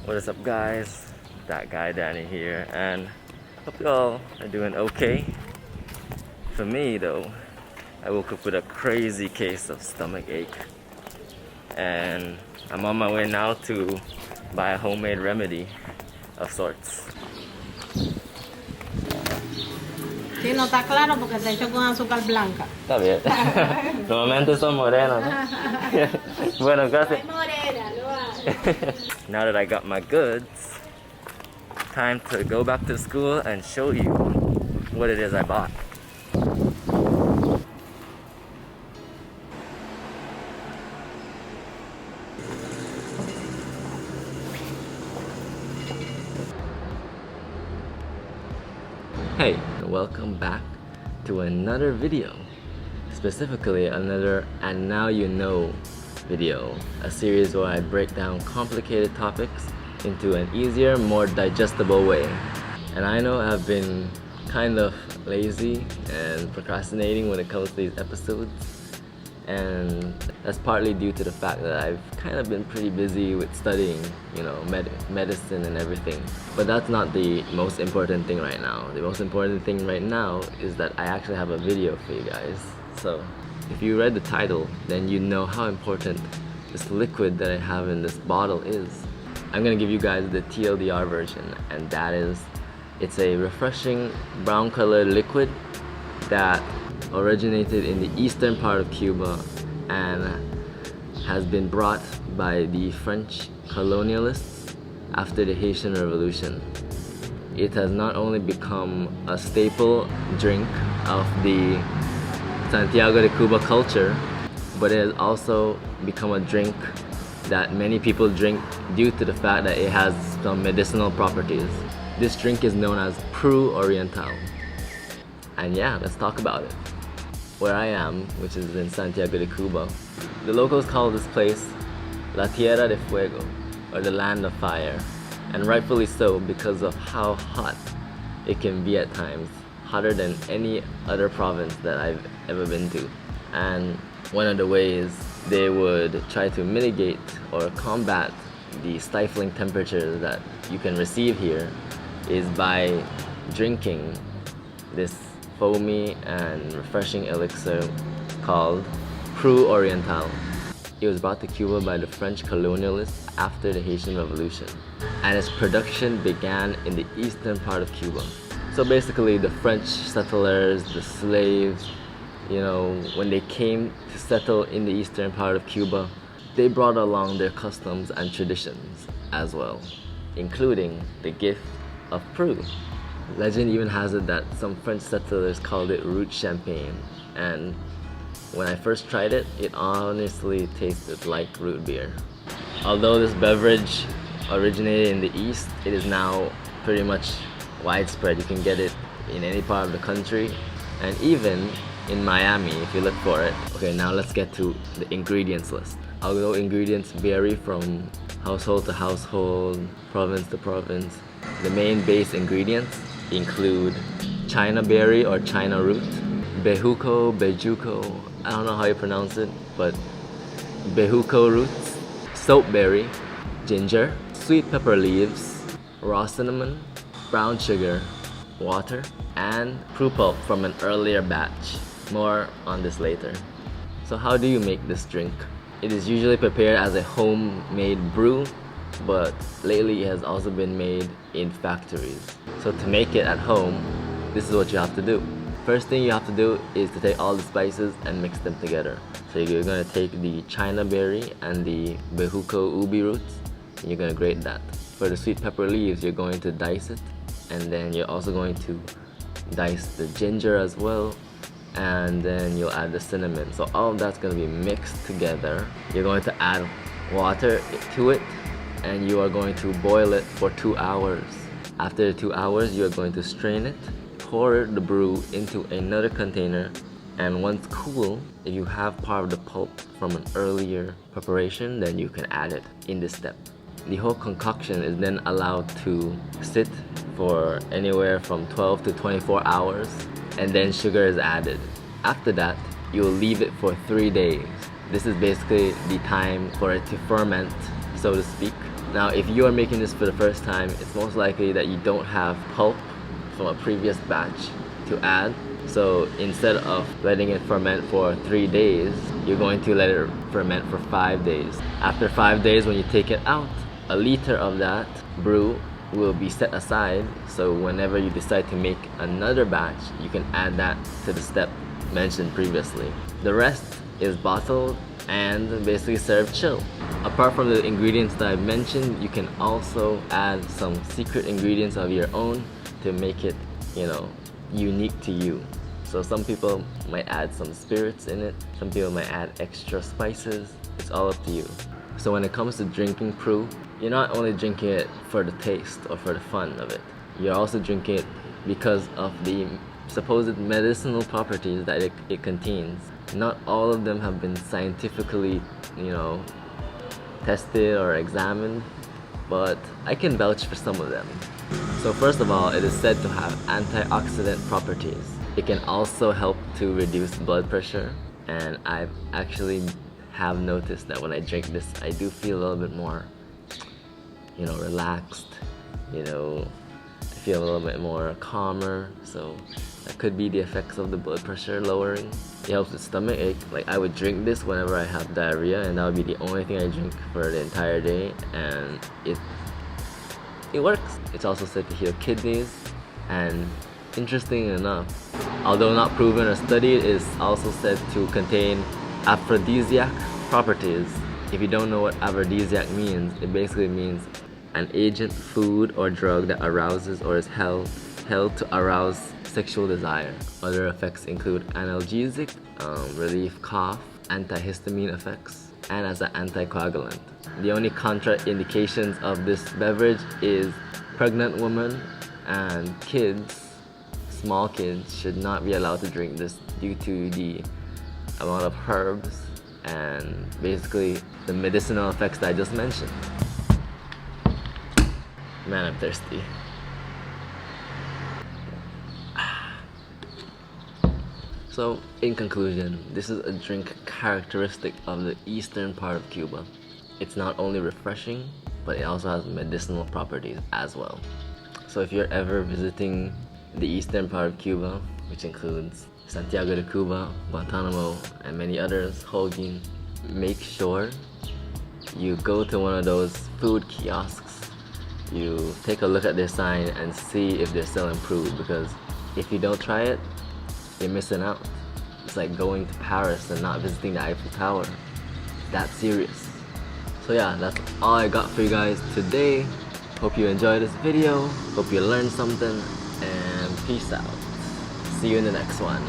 What is up, guys? That guy Danny here, and hope y'all are doing okay. For me though, I woke up with a crazy case of stomach ache, and I'm on my way now to buy a homemade remedy of sorts. Sí, no está claro porque está hecho con azúcar blanca. Está bien. Normalmente son morenos, ¿no? Bueno, gracias. Now that I got my goods, time to go back to school and show you what it is I bought. Hey, welcome back to another video. Specifically another And Now You Know video. A series where I break down complicated topics into an easier, more digestible way. And I know I've been kind of lazy and procrastinating when it comes to these episodes. And that's partly due to the fact that I've kind of been pretty busy with studying, you know, medicine and everything. But that's not the most important thing right now. The most important thing right now is that I actually have a video for you guys. So if you read the title, then you know how important this liquid that I have in this bottle is. I'm gonna give you guys the TLDR version, and that is, it's a refreshing brown colored liquid that originated in the eastern part of Cuba and has been brought by the French colonialists after the Haitian Revolution. It has not only become a staple drink of the Santiago de Cuba culture, but it has also become a drink that many people drink due to the fact that it has some medicinal properties. This drink is known as Pru Oriental. And yeah, let's talk about it. Where I am, which is in Santiago de Cuba, the locals call this place La Tierra de Fuego, or the land of fire. And rightfully so, because of how hot it can be at times, hotter than any other province that I've ever been to. And one of the ways they would try to mitigate or combat the stifling temperatures that you can receive here is by drinking this foamy and refreshing elixir called Pru Oriental. It was brought to Cuba by the French colonialists after the Haitian Revolution, and its production began in the eastern part of Cuba. So basically the French settlers, the slaves, you know, when they came to settle in the eastern part of Cuba, they brought along their customs and traditions as well, including the gift of Pru. Legend even has it that some French settlers called it root champagne, and when I first tried it, it honestly tasted like root beer. Although this beverage originated in the East, it is now pretty much widespread. You can get it in any part of the country, and even in Miami if you look for it. Okay, now let's get to the ingredients list. Although ingredients vary from household to household, province to province, the main base ingredients include Chinaberry or China root, bejuco, I don't know how you pronounce it, but bejuco roots, soapberry, ginger, sweet pepper leaves, raw cinnamon, brown sugar, water, and Pru Pulp from an earlier batch. More on this later. So how do you make this drink? It is usually prepared as a homemade brew, but lately it has also been made in factories. So to make it at home, this is what you have to do. First thing you have to do is to take all the spices and mix them together. So you're gonna take the Chinaberry and the bejuco ubi roots, and you're gonna grate that. For the sweet pepper leaves, you're going to dice it, and then you're also going to dice the ginger as well, and then you'll add the cinnamon. So all of that's going to be mixed together. You're going to add water to it, and you are going to boil it for 2 hours. After the 2 hours, you are going to strain it, pour the brew into another container, and once cool, if you have part of the pulp from an earlier preparation, then you can add it in this step. The whole concoction is then allowed to sit for anywhere from 12 to 24 hours, and then sugar is added. After that, you will leave it for 3 days. This is basically the time for it to ferment, so to speak. Now, if you are making this for the first time, it's most likely that you don't have pulp from a previous batch to add. So instead of letting it ferment for 3 days, you're going to let it ferment for 5 days. After 5 days, when you take it out, a liter of that brew will be set aside, so whenever you decide to make another batch, you can add that to the step mentioned previously. The rest is bottled and basically served chill. Apart from the ingredients that I mentioned, you can also add some secret ingredients of your own to make it, you know, unique to you. So some people might add some spirits in it, some people might add extra spices. It's all up to you. So when it comes to drinking Pru, you're not only drinking it for the taste or for the fun of it, you're also drinking it because of the supposed medicinal properties that it contains. Not all of them have been scientifically, you know, tested or examined, but I can vouch for some of them. So first of all, it is said to have antioxidant properties. It can also help to reduce blood pressure, and I've actually have noticed that when I drink this, I do feel a little bit more, you know, relaxed, you know, I feel a little bit more calmer, so that could be the effects of the blood pressure lowering. It helps with stomach ache. Like, I would drink this whenever I have diarrhea, and that would be the only thing I drink for the entire day, and it works. It's also said to heal kidneys, and interesting enough, although not proven or studied, it is also said to contain Aphrodisiac properties. If you don't know what aphrodisiac means, it basically means an agent, food, or drug that arouses or is held to arouse sexual desire. Other effects include analgesic, relief cough, antihistamine effects, and as an anticoagulant. The only contraindications of this beverage is pregnant women and kids. Small kids should not be allowed to drink this due to the amount of herbs and basically the medicinal effects that I just mentioned. Man, I'm thirsty. So, in conclusion, this is a drink characteristic of the eastern part of Cuba. It's not only refreshing, but it also has medicinal properties as well. So if you're ever visiting the eastern part of Cuba, which includes Santiago de Cuba, Guantanamo, and many others, Holguin, make sure you go to one of those food kiosks. You take a look at their sign and see if they're selling Pru, because if you don't try it, you're missing out. It's like going to Paris and not visiting the Eiffel Tower. It's that serious. So yeah, that's all I got for you guys today. Hope you enjoyed this video. Hope you learned something, and peace out. See you in the next one.